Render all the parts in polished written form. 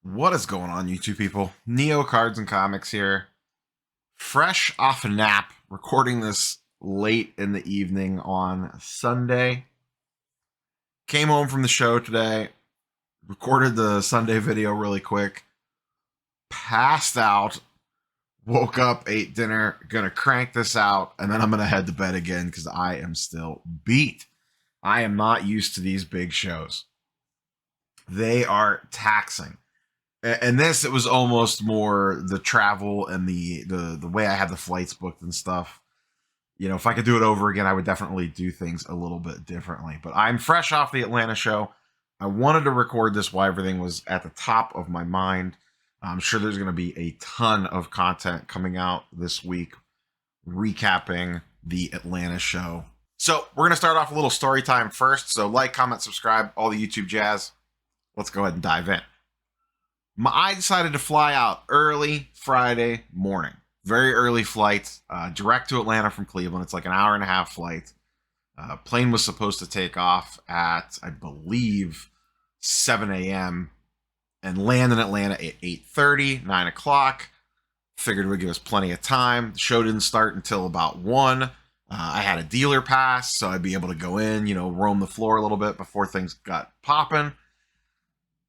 What is going on, you two people? Neo Cards and Comics here. Fresh off a nap, recording this late in the evening on Sunday. Came home from the show today, recorded the Sunday video really quick, passed out, woke up, ate dinner, gonna crank this out, and then I'm gonna head to bed again because I am still beat. I am not used to these big shows. They are taxing. And this, it was almost more the travel and the way I had the flights booked and stuff. You know, if I could do it over again, I would definitely do things a little bit differently. But I'm fresh off the Atlanta show. I wanted to record this while everything was at the top of my mind. I'm sure there's going to be a ton of content coming out this week recapping the Atlanta show. So we're going to start off a little story time first. So like, comment, subscribe, all the YouTube jazz. Let's go ahead and dive in. I decided to fly out early Friday morning. Very early flight, direct to Atlanta from Cleveland. It's like an hour and a half flight. Plane was supposed to take off at, I believe, 7 a.m. and land in Atlanta at 8:30, 9 o'clock. Figured it would give us plenty of time. The show didn't start until about 1. I had a dealer pass, so I'd be able to go in, roam the floor a little bit before things got popping.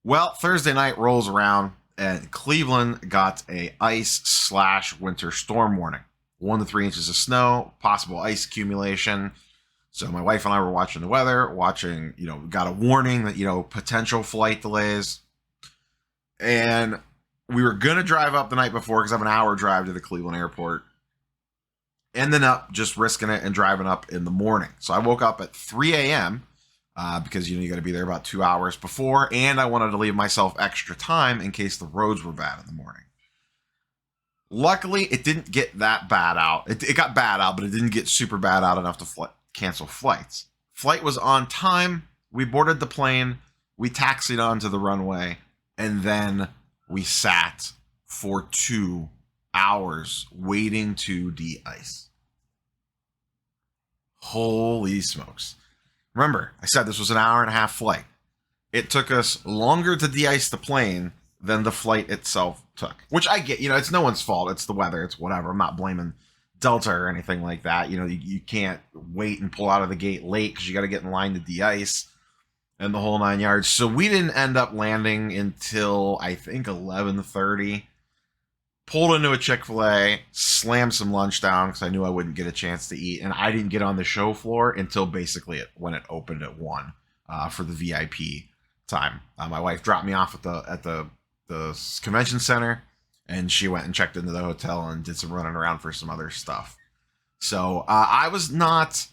Well, Thursday night rolls around and Cleveland got a ice/winter storm warning. 1 to 3 inches of snow, possible ice accumulation. So my wife and I were watching the weather, got a warning that, potential flight delays. And we were going to drive up the night before because I have an hour drive to the Cleveland airport. Ended up just risking it and driving up in the morning. So I woke up at 3 a.m., because you got to be there about 2 hours before, and I wanted to leave myself extra time in case the roads were bad in the morning. Luckily, it didn't get that bad out. It got bad out, but it didn't get super bad out enough to cancel flights. Flight was on time. We boarded the plane. We taxied onto the runway, and then we sat for 2 hours waiting to de-ice. Holy smokes. Remember, I said this was an hour and a half flight. It took us longer to de-ice the plane than the flight itself took. Which I get, it's no one's fault. It's the weather. It's whatever. I'm not blaming Delta or anything like that. You can't wait and pull out of the gate late because you got to get in line to de-ice and the whole 9 yards. So we didn't end up landing until, I think, 11:30. Pulled into a Chick-fil-A, slammed some lunch down because I knew I wouldn't get a chance to eat, and I didn't get on the show floor until basically when it opened at 1 for the VIP time. My wife dropped me off at the convention center, and she went and checked into the hotel and did some running around for some other stuff. So I was not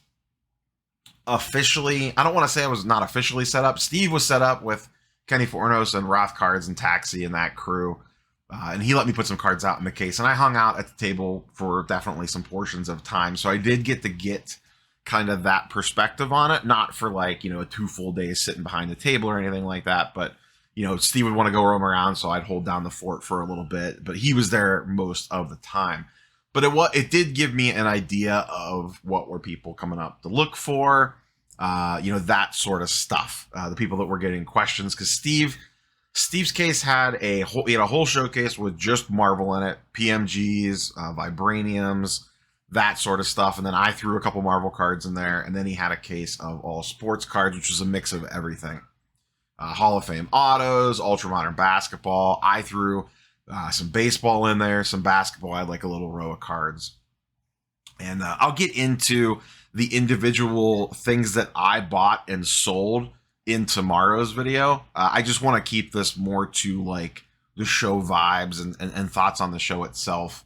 officially, I don't want to say I was not officially set up. Steve was set up with Kenny Fornos and Roth Cards and Taxi and that crew. And he let me put some cards out in the case. And I hung out at the table for definitely some portions of time. So I did get kind of that perspective on it. Not for a 2 full days sitting behind the table or anything like that. But, Steve would want to go roam around. So I'd hold down the fort for a little bit. But he was there most of the time. But it did give me an idea of what were people coming up to look for. That sort of stuff. The people that were getting questions. Because Steve's case had a whole showcase with just Marvel in it, PMGs, Vibraniums, that sort of stuff. And then I threw a couple Marvel cards in there. And then he had a case of all sports cards, which was a mix of everything. Hall of Fame autos, Ultra Modern Basketball. I threw some baseball in there, some basketball. I had like a little row of cards. And I'll get into the individual things that I bought and sold in tomorrow's video. I just want to keep this more to the show vibes and thoughts on the show itself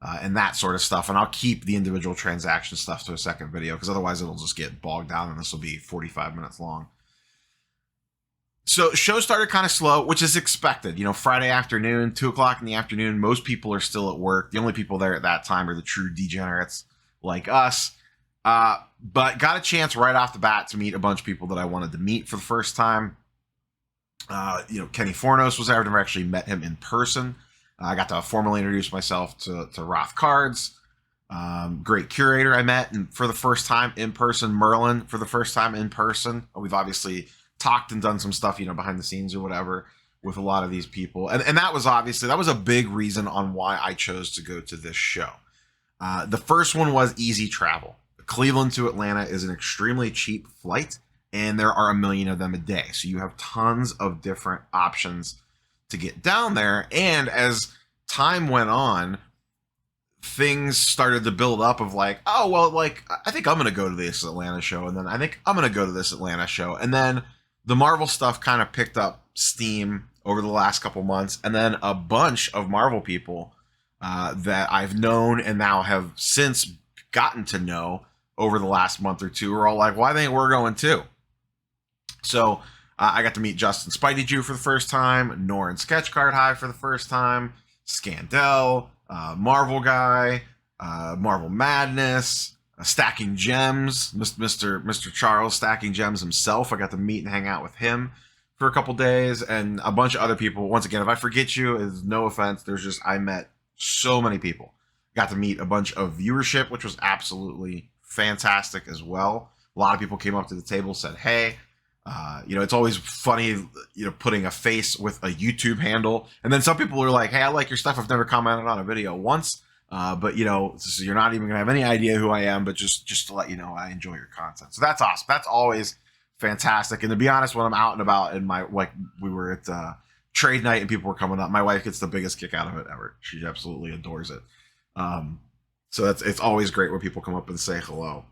and that sort of stuff. And I'll keep the individual transaction stuff to a second video because otherwise it'll just get bogged down and this will be 45 minutes long. So show started kind of slow, which is expected. Friday afternoon, 2 o'clock in the afternoon, most people are still at work. The only people there at that time are the true degenerates like us. But got a chance right off the bat to meet a bunch of people that I wanted to meet for the first time. Kenny Fornos was there. I've never actually met him in person. I got to formally introduce myself to Roth Cards. Great curator I met and for the first time in person. Merlin for the first time in person. We've obviously talked and done some stuff, behind the scenes or whatever. with a lot of these people. And that was a big reason on why I chose to go to this show. The first one was easy travel. Cleveland to Atlanta is an extremely cheap flight, and there are a million of them a day. So you have tons of different options to get down there. And as time went on, things started to build up of like, oh, well, like, I think I'm going to go to this Atlanta show. And then I think I'm going to go to this Atlanta show. And then the Marvel stuff kind of picked up steam over the last couple months. And then a bunch of Marvel people that I've known and now have since gotten to know over the last month or two are all like, well, I think we're going too. So I got to meet Justin Spidey Jew for the first time, Norin Sketchcard High for the first time, Scandell, Marvel Guy, Marvel Madness, Stacking Gems, Mr. Charles Stacking Gems himself. I got to meet and hang out with him for a couple days, and a bunch of other people. Once again, if I forget you, it's no offense. I met so many people. Got to meet a bunch of viewership, which was absolutely fantastic as well. A lot of people came up to the table, said, hey. It's always funny, putting a face with a YouTube handle. And then some people are like, hey, I like your stuff. I've never commented on a video once. But so you're not even going to have any idea who I am, but just to let you know, I enjoy your content. So that's awesome. That's always fantastic. And to be honest, when I'm out and about and we were at trade night and people were coming up, my wife gets the biggest kick out of it ever. She absolutely adores it. So it's always great when people come up and say hello.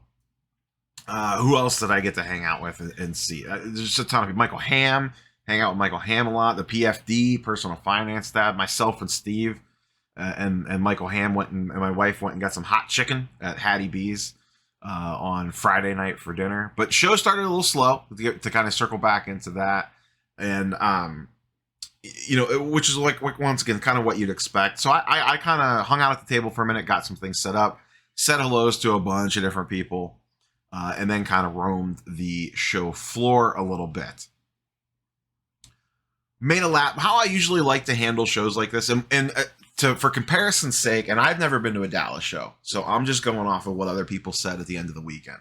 Who else did I get to hang out with and see? There's just a ton of people. Michael Hamm, hang out with Michael Hamm a lot. The PFD, personal finance dad, myself and Steve, and Michael Hamm and my wife went and got some hot chicken at Hattie B's on Friday night for dinner. But show started a little slow to kind of circle back into that, and which is like once again kind of what you'd expect. So I kind of hung out at the table for a minute, got some things set up, said hellos to a bunch of different people. And then kind of roamed the show floor a little bit. Made a lap. How I usually like to handle shows like this, and for comparison's sake, and I've never been to a Dallas show, so I'm just going off of what other people said at the end of the weekend.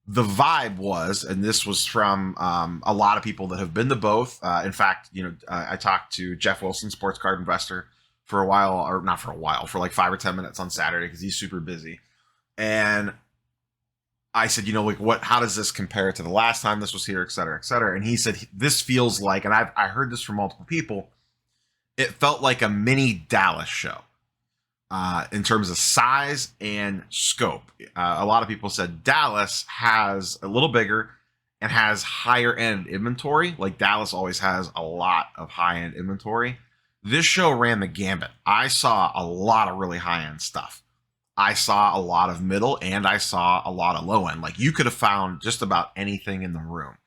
The vibe was, and this was from a lot of people that have been to both. In fact, I talked to Jeff Wilson, sports card investor, for a while, or not for a while, for like 5 or 10 minutes on Saturday because he's super busy, and I said, how does this compare to the last time this was here, et cetera, et cetera. And he said, this feels like, and I heard this from multiple people, it felt like a mini Dallas show in terms of size and scope. A lot of people said Dallas has a little bigger and has higher end inventory. Like Dallas always has a lot of high end inventory. This show ran the gambit. I saw a lot of really high end stuff. I saw a lot of middle and I saw a lot of low end. Like you could have found just about anything in the room.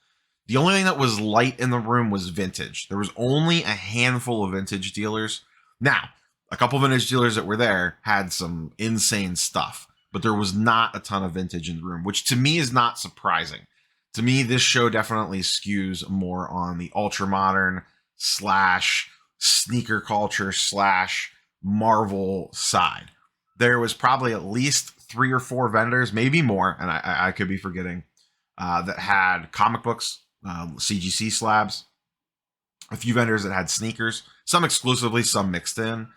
The only thing that was light in the room was vintage. There was only a handful of vintage dealers. Now, a couple of vintage dealers that were there had some insane stuff, but there was not a ton of vintage in the room, which to me is not surprising. To me, this show definitely skews more on the ultra modern / sneaker culture / Marvel side. There was probably at least 3 or 4 vendors, maybe more, and I could be forgetting, that had comic books, CGC slabs, a few vendors that had sneakers, some exclusively, some mixed in.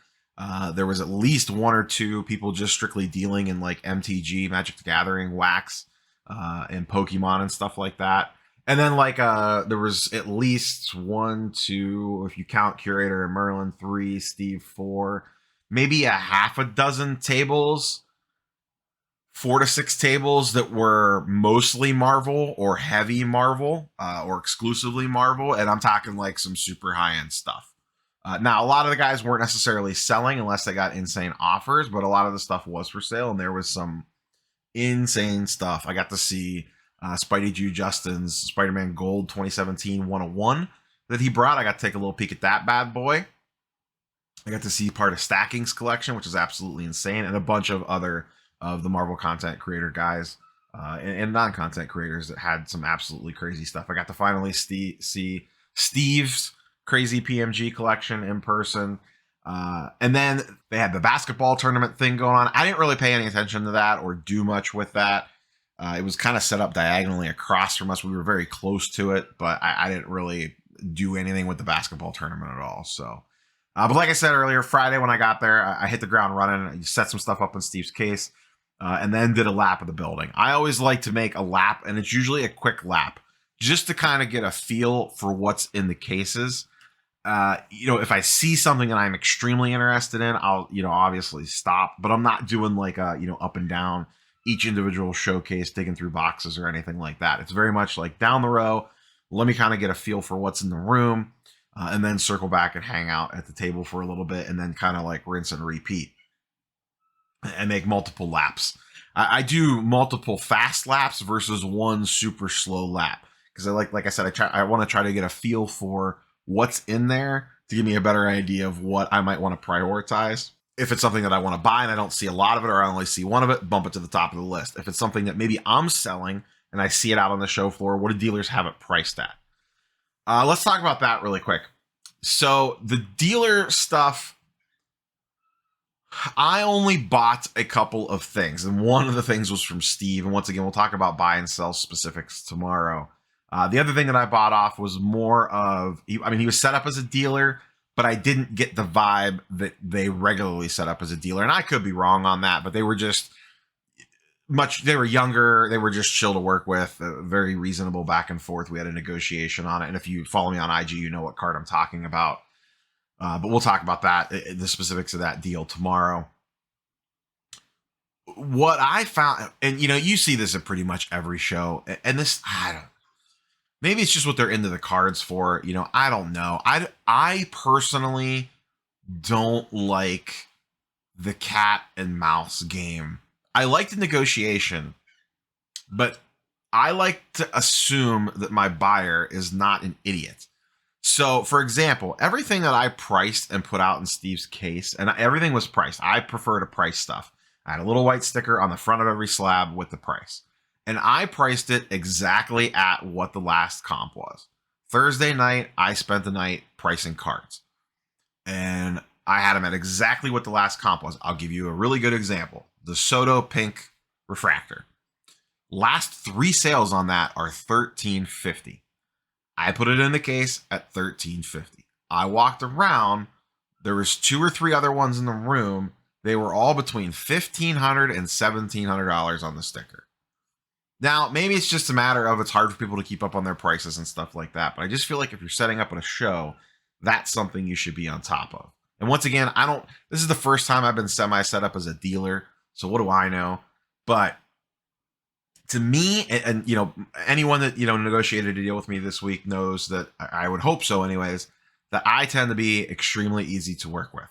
There was at least 1 or 2 people just strictly dealing in like MTG, Magic the Gathering, wax, and Pokemon and stuff like that. And then there was at least 1, 2, if you count Curator and Merlin, 3, Steve, 4, maybe a half a dozen tables, 4 to 6 tables that were mostly Marvel or heavy Marvel or exclusively Marvel. And I'm talking like some super high-end stuff. Now, a lot of the guys weren't necessarily selling unless they got insane offers, but a lot of the stuff was for sale. And there was some insane stuff. I got to see Spidey Jew Justin's Spider-Man Gold 2017 101 that he brought. I got to take a little peek at that bad boy. I got to see part of Stacking's collection, which is absolutely insane, and a bunch of other of the Marvel content creator guys and non-content creators that had some absolutely crazy stuff. I got to finally see Steve's crazy PMG collection in person. And then they had the basketball tournament thing going on. I didn't really pay any attention to that or do much with that. It was kind of set up diagonally across from us. We were very close to it, but I didn't really do anything with the basketball tournament at all. So, but like I said earlier, Friday when I got there, I hit the ground running. I set some stuff up in Steve's case, and then did a lap of the building. I always like to make a lap, and it's usually a quick lap, just to kind of get a feel for what's in the cases. If I see something that I'm extremely interested in, I'll, obviously stop, but I'm not doing like a, up and down each individual showcase, digging through boxes or anything like that. It's very much like down the row. Let me kind of get a feel for what's in the room, and then circle back and hang out at the table for a little bit, and then kind of like rinse and repeat and make multiple laps. I do multiple fast laps versus one super slow lap, because like I said, I want to try to get a feel for what's in there to give me a better idea of what I might want to prioritize. If it's something that I want to buy and I don't see a lot of it, or I only see one of it, bump it to the top of the list. If it's something that maybe I'm selling and I see it out on the show floor, what do dealers have it priced at? Let's talk about that really quick. So the dealer stuff, I only bought a couple of things, and one of the things was from Steve. And once again, we'll talk about buy and sell specifics tomorrow. The other thing that I bought off was more of, he was set up as a dealer, but I didn't get the vibe that they regularly set up as a dealer. And I could be wrong on that, but they were just they were younger. They were just chill to work with, very reasonable back and forth. We had a negotiation on it. And if you follow me on IG, you know what card I'm talking about. But we'll talk about that, the specifics of that deal tomorrow. What I found, and you see this at pretty much every show, and this, maybe it's just what they're into the cards for. I don't know. I personally don't like the cat and mouse game. I like the negotiation, but I like to assume that my buyer is not an idiot. So, for example, everything that I priced and put out in Steve's case, and everything was priced. I prefer to price stuff. I had a little white sticker on the front of every slab with the price. And I priced it exactly at what the last comp was. Thursday night, I spent the night pricing cards. And I had them at exactly what the last comp was. I'll give you a really good example. The Soto Pink Refractor. Last 3 sales on that are $13.50. I put it in the case at $13.50. I walked around. There was 2 or 3 other ones in the room. They were all between $1,500 and $1,700 on the sticker. Now, maybe it's just a matter of it's hard for people to keep up on their prices and stuff like that. But I just feel like if you're setting up at a show, that's something you should be on top of. And once again, this is the first time I've been semi-set up as a dealer. So what do I know? But to me, and anyone that, negotiated a deal with me this week knows that, I would hope so anyways, that I tend to be extremely easy to work with.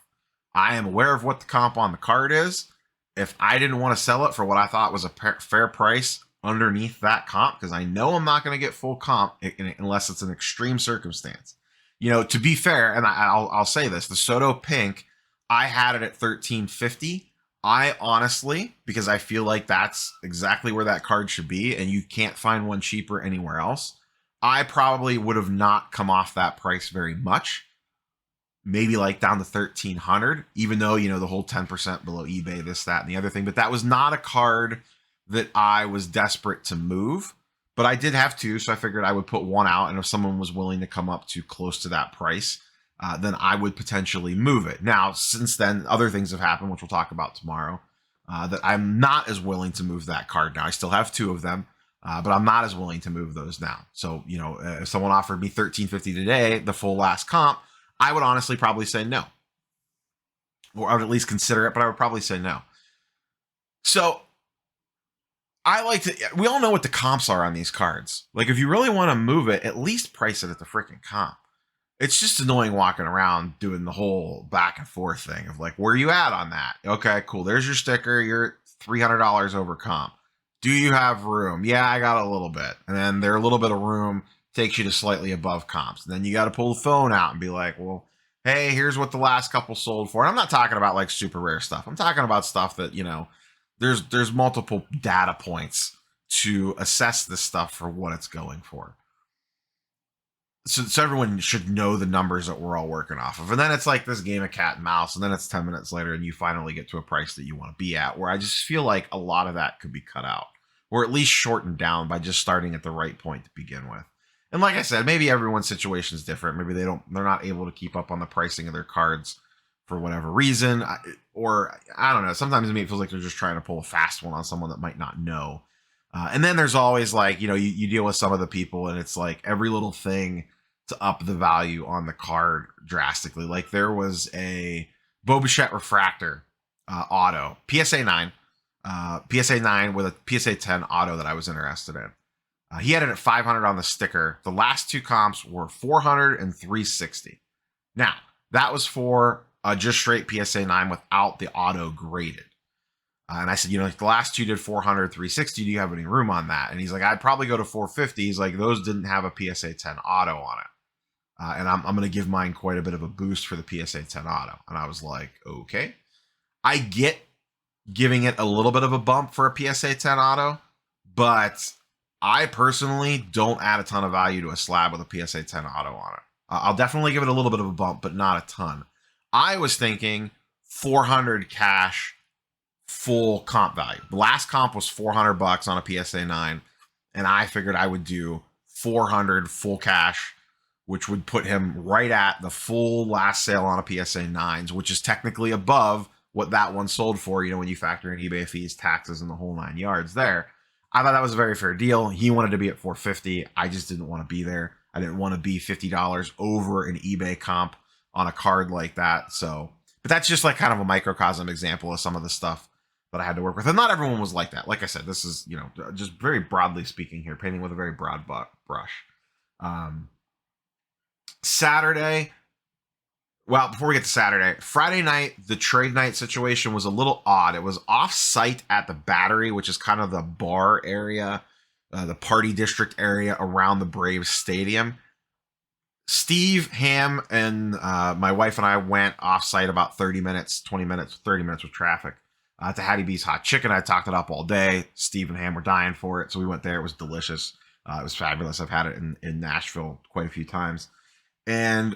I am aware of what the comp on the card is. If I didn't want to sell it for what I thought was a fair price underneath that comp, because I know I'm not going to get full comp unless it's an extreme circumstance. To be fair, and I'll say this, the Soto Pink, I had it at $13.50. I honestly, because I feel like that's exactly where that card should be, and you can't find one cheaper anywhere else, I probably would have not come off that price very much. Maybe like down to $1,300, even though, the whole 10% below eBay, this, that, and the other thing. But that was not a card that I was desperate to move. But I did have 2, so I figured I would put one out. And if someone was willing to come up to close to that price, then I would potentially move it. Now, since then, other things have happened, which we'll talk about tomorrow, that I'm not as willing to move that card now. I still have 2 of them, but I'm not as willing to move those now. So, if someone offered me $13.50 today, the full last comp, I would honestly probably say no. Or I would at least consider it, but I would probably say no. So we all know what the comps are on these cards. Like, if you really want to move it, at least price it at the freaking comp. It's just annoying walking around doing the whole back and forth thing of like, where are you at on that? Okay, cool. There's your sticker. You're $300 over comp. Do you have room? Yeah, I got a little bit. And then a little bit of room takes you to slightly above comps. And then you got to pull the phone out and be like, well, hey, here's what the last couple sold for. And I'm not talking about like super rare stuff. I'm talking about stuff that, there's multiple data points to assess this stuff for what it's going for. So everyone should know the numbers that we're all working off of. And then it's like this game of cat and mouse. And then it's 10 minutes later and you finally get to a price that you want to be at, where I just feel like a lot of that could be cut out, or at least shortened down by just starting at the right point to begin with. And like I said, maybe everyone's situation is different. Maybe they're not able to keep up on the pricing of their cards for whatever reason, or I don't know. Sometimes to me it feels like they're just trying to pull a fast one on someone that might not know. And then there's always like, you deal with some of the people, and it's like every little thing to up the value on the card drastically. Like there was a Bo Bichette refractor auto, PSA 9, PSA 9 with a PSA 10 auto that I was interested in. He had it at 500 on the sticker. The last two comps were 400 and 360. Now, that was for just straight PSA 9 without the auto graded. And I said, the last two did 400, 360. Do you have any room on that? And he's like, I'd probably go to 450. He's like, those didn't have a PSA 10 auto on it. And I'm going to give mine quite a bit of a boost for the PSA 10 auto. And I was like, okay. I get giving it a little bit of a bump for a PSA 10 auto, but I personally don't add a ton of value to a slab with a PSA 10 auto on it. I'll definitely give it a little bit of a bump, but not a ton. I was thinking 400 cash full comp value. The last comp was $400 on a PSA 9, and I figured I would do 400 full cash, which would put him right at the full last sale on a PSA 9s, which is technically above what that one sold for, when you factor in eBay fees, taxes, and the whole 9 yards there. I thought that was a very fair deal. He wanted to be at 450. I just didn't want to be there. I didn't want to be $50 over an eBay comp on a card like that. So, but that's just like kind of a microcosm example of some of the stuff that I had to work with. And not everyone was like that. Like I said, this is, just very broadly speaking here, painting with a very broad brush. Saturday, well, before we get to Saturday, Friday night, the trade night situation was a little odd. It was off-site at the Battery, which is kind of the bar area, the party district area around the Braves Stadium. Steve, Ham, and my wife and I went off-site about 30 minutes, 20 minutes, 30 minutes with traffic to Hattie B's Hot Chicken. I talked it up all day. Steve and Ham were dying for it, so we went there. It was delicious. It was fabulous. I've had it in Nashville quite a few times. And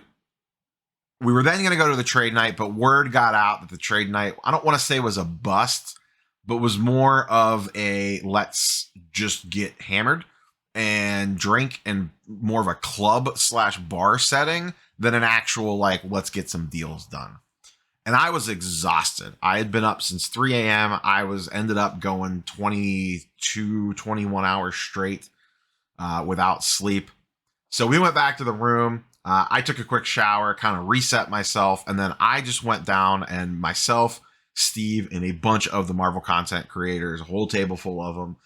we were then going to go to the trade night, but word got out that the trade night, I don't want to say was a bust, but was more of a let's just get hammered and drink and more of a club/bar setting than an actual like let's get some deals done. And I was exhausted. I had been up since 3 a.m. I ended up going 22, 21 hours straight without sleep. So we went back to the room. I took a quick shower, kind of reset myself, and then I just went down, and myself, Steve, and a bunch of the Marvel content creators, a whole table full of them,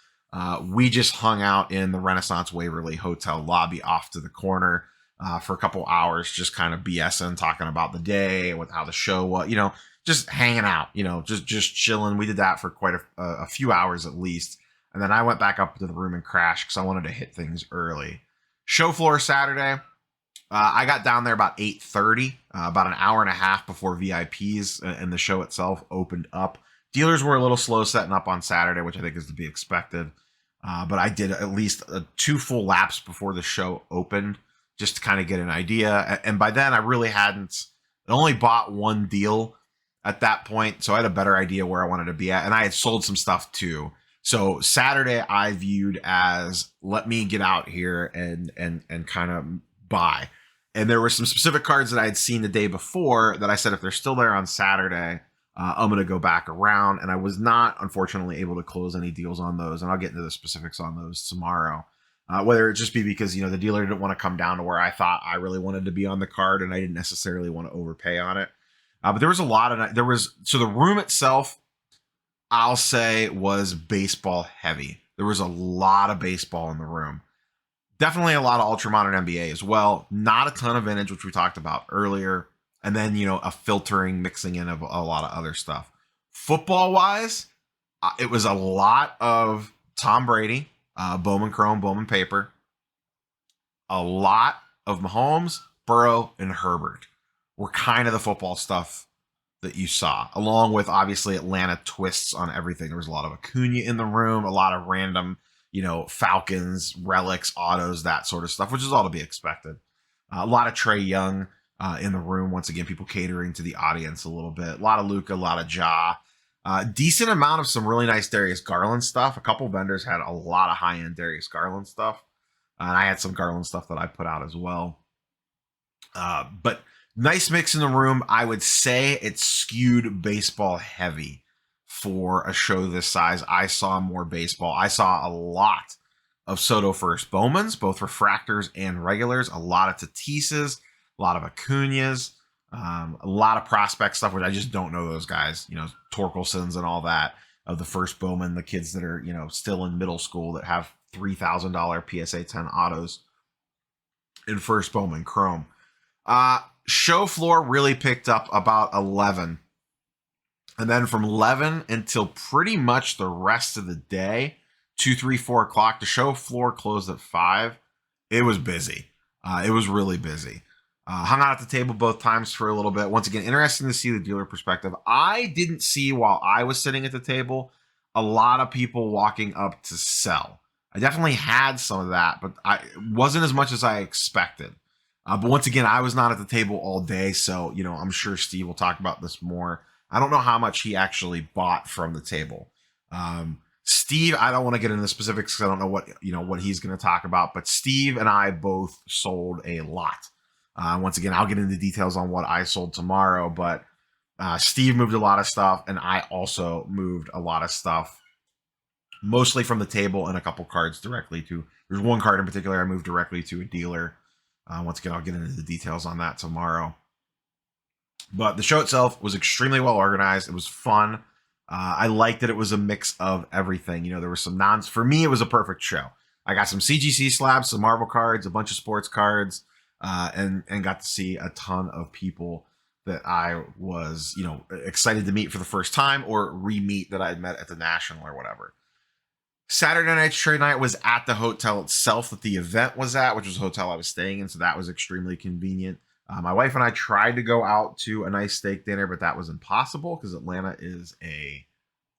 we just hung out in the Renaissance Waverly Hotel lobby off to the corner for a couple hours, just kind of BSing, talking about the day, with how the show was, just hanging out, just chilling. We did that for quite a few hours at least, and then I went back up to the room and crashed because I wanted to hit things early. Show floor Saturday. I got down there about 8:30, about an hour and a half before VIPs and the show itself opened up. Dealers were a little slow setting up on Saturday, which I think is to be expected. But I did at least 2 full laps before the show opened just to kind of get an idea. And by then I really I only bought 1 deal at that point. So I had a better idea where I wanted to be at. And I had sold some stuff too. So Saturday I viewed as let me get out here and kind of buy. And there were some specific cards that I had seen the day before that I said, if they're still there on Saturday, I'm going to go back around. And I was not, unfortunately, able to close any deals on those. And I'll get into the specifics on those tomorrow. Whether it just be because, the dealer didn't want to come down to where I thought I really wanted to be on the card and I didn't necessarily want to overpay on it. But there was a lot of, so the room itself, I'll say, was baseball heavy. There was a lot of baseball in the room. Definitely a lot of ultra-modern NBA as well. Not a ton of vintage, which we talked about earlier. And then, a filtering, mixing in of a lot of other stuff. Football-wise, it was a lot of Tom Brady, Bowman Chrome, Bowman Paper. A lot of Mahomes, Burrow, and Herbert were kind of the football stuff that you saw, along with, obviously, Atlanta twists on everything. There was a lot of Acuna in the room, a lot of random Falcons, relics, autos, that sort of stuff, which is all to be expected. A lot of Trae Young in the room. Once again, people catering to the audience a little bit. A lot of Luka, a lot of Ja. Decent amount of some really nice Darius Garland stuff. A couple vendors had a lot of high-end Darius Garland stuff. And I had some Garland stuff that I put out as well. But nice mix in the room. I would say it's skewed baseball heavy for a show this size. I saw more baseball. I saw a lot of Soto First Bowmans, both refractors and regulars, a lot of Tatises, a lot of Acuñas, a lot of prospect stuff, which I just don't know those guys, Torkelsons and all that, of the First Bowman, the kids that are, still in middle school that have $3,000 PSA 10 autos in First Bowman Chrome. Show floor really picked up about 11. And then from 11 until pretty much the rest of the day, 2, 3, 4 o'clock, the show floor closed at 5. It was busy. It was really busy. Hung out at the table both times for a little bit. Once again, interesting to see the dealer perspective. I didn't see, while I was sitting at the table, a lot of people walking up to sell. I definitely had some of that, but it wasn't as much as I expected. But once again, I was not at the table all day, so I'm sure Steve will talk about this more. I don't know how much he actually bought from the table. Steve, I don't want to get into the specifics because I don't know what he's going to talk about, but Steve and I both sold a lot. Once again, I'll get into details on what I sold tomorrow, but Steve moved a lot of stuff, and I also moved a lot of stuff, mostly from the table and a couple cards directly to. There's one card in particular I moved directly to a dealer. Once again, I'll get into the details on that tomorrow. But the show itself was extremely well organized. It was fun. I liked that it was a mix of everything. There were some for me, it was a perfect show. I got some CGC slabs, some Marvel cards, a bunch of sports cards, and got to see a ton of people that I was, excited to meet for the first time or re-meet that I had met at the National or whatever. Saturday night's trade night was at the hotel itself that the event was at, which was a hotel I was staying in, so that was extremely convenient. My wife and I tried to go out to a nice steak dinner, but that was impossible because Atlanta is a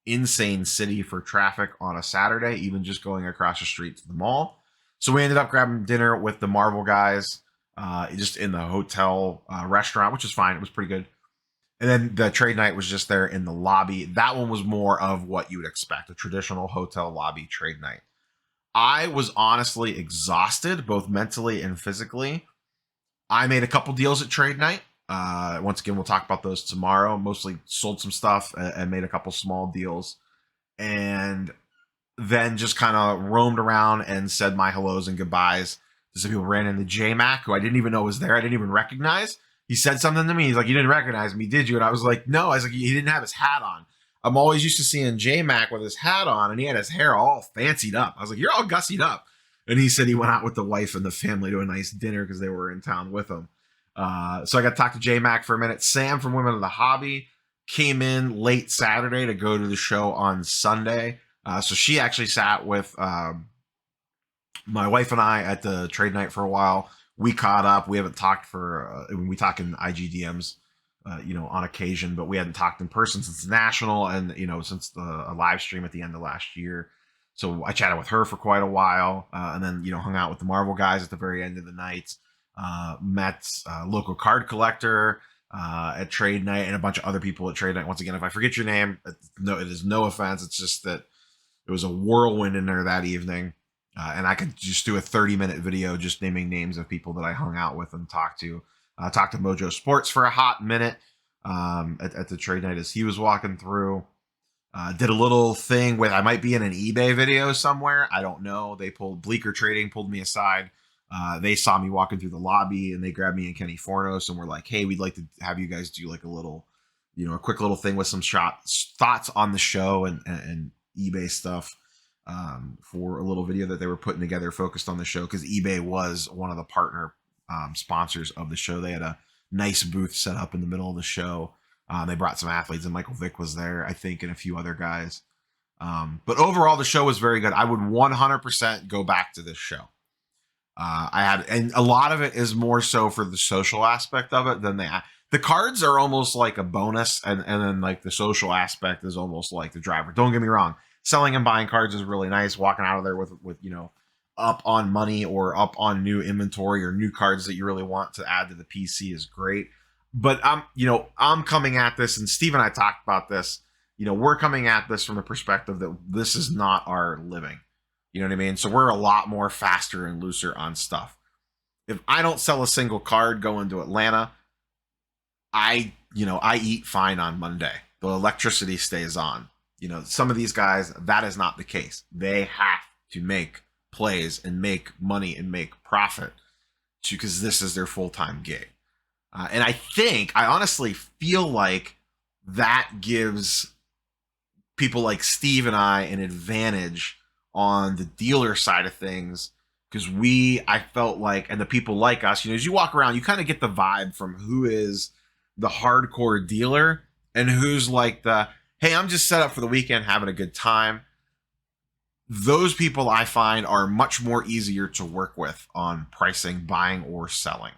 insane city for traffic on a Saturday, even just going across the street to the mall. So we ended up grabbing dinner with the Marvel guys, just in the hotel restaurant, which is fine. It was pretty good. And then the trade night was just there in the lobby. That one was more of what you would expect, a traditional hotel lobby trade night. I was honestly exhausted, both mentally and physically. I made a couple deals at trade night. Once again, we'll talk about those tomorrow. Mostly sold some stuff and made a couple small deals. And then just kind of roamed around and said my hellos and goodbyes to some people. Ran into J-Mac, who I didn't even know was there. I didn't even recognize. He said something to me. He's like, "You didn't recognize me, did you?" And I was like, "No." I was like, "He didn't have his hat on." I'm always used to seeing J-Mac with his hat on, and he had his hair all fancied up. I was like, "You're all gussied up." And he said he went out with the wife and the family to a nice dinner because they were in town with him. So I got to talk to J-Mac for a minute. Sam from Women of the Hobby came in late Saturday to go to the show on Sunday. So she actually sat with my wife and I at the trade night for a while. We caught up. We haven't talked we talk in IGDMs, on occasion, but we hadn't talked in person since the National and, since a live stream at the end of last year. So I chatted with her for quite a while, and then, hung out with the Marvel guys at the very end of the night. Met a local card collector at trade night and a bunch of other people at trade night. Once again, if I forget your name, it is no offense. It's just that it was a whirlwind in there that evening. And I could just do a 30-minute video just naming names of people that I hung out with and talked to. Talked to Mojo Sports for a hot minute at the trade night as he was walking through. Did a little thing with, I might be in an eBay video somewhere. I don't know. They Bleecker Trading pulled me aside. They saw me walking through the lobby and they grabbed me and Kenny Fornos and were like, "Hey, we'd like to have you guys do like a little, a quick little thing with some thoughts on the show and eBay stuff for a little video that they were putting together focused on the show." Because eBay was one of the partner sponsors of the show. They had a nice booth set up in the middle of the show. They brought some athletes, and Michael Vick was there, I think, and a few other guys. But overall, the show was very good. I would 100% go back to this show. And a lot of it is more so for the social aspect of it than the cards are almost like a bonus, and then like the social aspect is almost like the driver. Don't get me wrong. Selling and buying cards is really nice. Walking out of there with up on money or up on new inventory or new cards that you really want to add to the PC is great. But I'm coming at this, and Steve and I talked about this. We're coming at this from the perspective that this is not our living. You know what I mean? So we're a lot more faster and looser on stuff. If I don't sell a single card going to Atlanta, I eat fine on Monday. The electricity stays on. Some of these guys, that is not the case. They have to make plays and make money and make profit because this is their full-time gig. And I honestly feel like that gives people like Steve and I an advantage on the dealer side of things, because I felt like, and the people like us, as you walk around, you kind of get the vibe from who is the hardcore dealer and who's like the, hey, I'm just set up for the weekend having a good time. Those people I find are much more easier to work with on pricing, buying, or selling.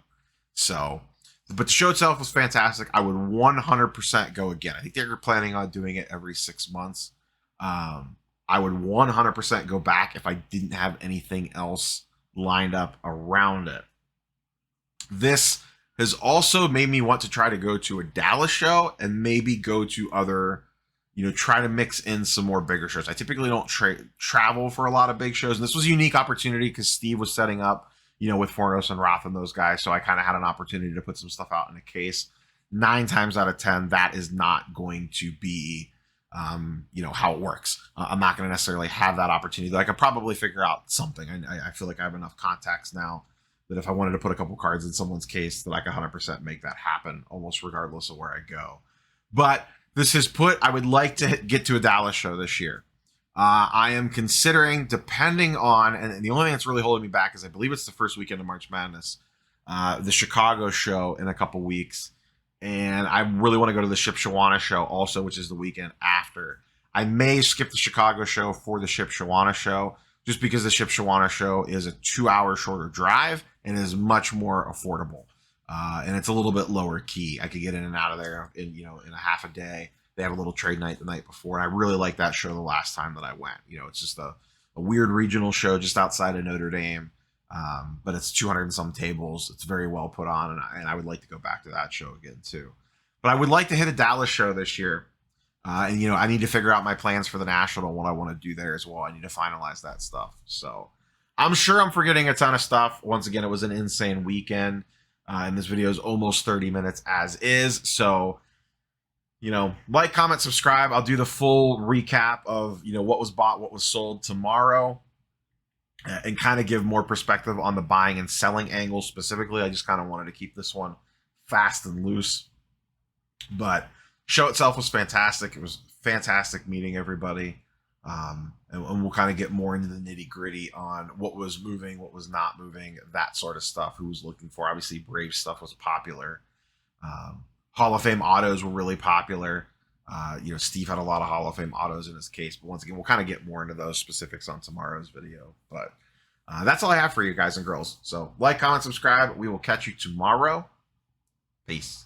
So, but the show itself was fantastic. I would 100% go again. I think they're planning on doing it every 6 months. I would 100% go back if I didn't have anything else lined up around it. This has also made me want to try to go to a Dallas show and maybe go to other, try to mix in some more bigger shows. I typically don't travel for a lot of big shows. And this was a unique opportunity because Steve was setting up, with Fornos and Roth and those guys. So I kind of had an opportunity to put some stuff out in a case. 9 times out of 10, that is not going to be, how it works. I'm not going to necessarily have that opportunity. I could probably figure out something. I feel like I have enough contacts now that if I wanted to put a couple cards in someone's case, that I could 100% make that happen, almost regardless of where I go. But this has I would like to get to a Dallas show this year. I am considering, depending on, and the only thing that's really holding me back is I believe it's the first weekend of March Madness, the Chicago show in a couple weeks. And I really want to go to the Shipshewana show also, which is the weekend after. I may skip the Chicago show for the Shipshewana show, just because the Shipshewana show is a 2-hour shorter drive and is much more affordable. And it's a little bit lower key. I could get in and out of there in a half a day. They have a little trade night the night before. And I really liked that show the last time that I went. It's just a weird regional show just outside of Notre Dame. But it's 200 and some tables. It's very well put on. And I would like to go back to that show again too. But I would like to hit a Dallas show this year. And I need to figure out my plans for the National and what I want to do there as well. I need to finalize that stuff. So I'm sure I'm forgetting a ton of stuff. Once again, it was an insane weekend. And this video is almost 30 minutes as is. So, like, comment, subscribe. I'll do the full recap of, what was bought, what was sold tomorrow, and kind of give more perspective on the buying and selling angle specifically. I just kind of wanted to keep this one fast and loose. But show itself was fantastic. It was fantastic meeting everybody. And we'll kind of get more into the nitty gritty on what was moving, what was not moving, that sort of stuff, who was looking for. Obviously, Brave stuff was popular. Hall of Fame autos were really popular. Steve had a lot of Hall of Fame autos in his case. But once again, we'll kind of get more into those specifics on tomorrow's video. But that's all I have for you guys and girls. So like, comment, subscribe. We will catch you tomorrow. Peace.